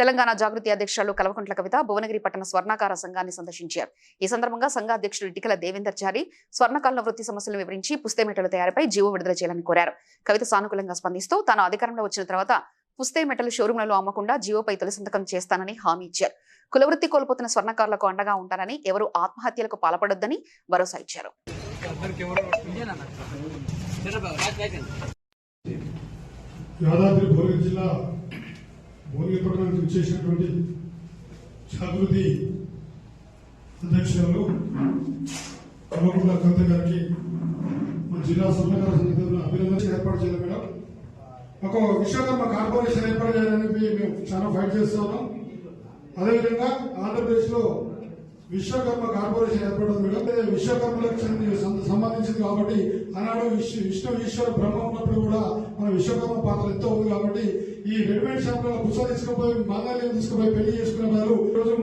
తెలంగాణ జాగృతి అధ్యక్షులు కల్వకుంట్ల కవిత భువనగిరి పట్టణ స్వర్ణకార సంఘాన్ని సందర్శించారు. ఈ సందర్భంగా సంఘ అధ్యక్షుడు ఇటికల దేవేందర్ చారి స్వర్ణకారుల వృత్తి సమస్యలను వివరించి పుస్తెమెటల తయారీపై జీవో విడుదల చేయాలని కోరారు. కవిత సానుకూలంగా స్పందిస్తూ తాను అధికారంలో వచ్చిన తర్వాత పుస్తెమెటలు షోరూంలలో అమ్మకుండా జీవోపై తొలి సంతకం చేస్తానని హామీ ఇచ్చారు. కులవృత్తి కోల్పోతున్న స్వర్ణకారులకు అండగా ఉంటానని, ఎవరు ఆత్మహత్యలకు పాల్పడొద్దని భరోసా ఇచ్చారు. యాదాద్రి భువనగిరి జిల్లా భువనగిరి పట్టణానికి వచ్చేసినటువంటి జాగృతి అధ్యక్షులు కల్వకుంట్ల కవిత గారికి మన జిల్లా స్వర్ణకార సంఘటన అభినందన ఏర్పాటు చేయాలి మేడం. ఒక విశ్వకర్మ కార్పొరేషన్ ఏర్పాటు చేయాలని మేము చాలా ఫైట్ చేస్తున్నాం. అదేవిధంగా ఆంధ్రప్రదేశ్ లో విశ్వకర్మ కార్పొరేషన్ ఏర్పడింది మేడం. విశ్వకర్మలకు సంబంధించింది కాబట్టి ఆనాడు విష్ణు ఈశ్వర బ్రహ్మ ఉన్నప్పుడు కూడా మన విశ్వకర్మ పాత్ర ఎంతో ఉంది. కాబట్టి ఈ రెడీమేడ్ షాపులలో పుస్తకం తీసుకుపోయి మాంగళ్యం తీసుకుపోయి పెళ్లి చేసుకునే బదులు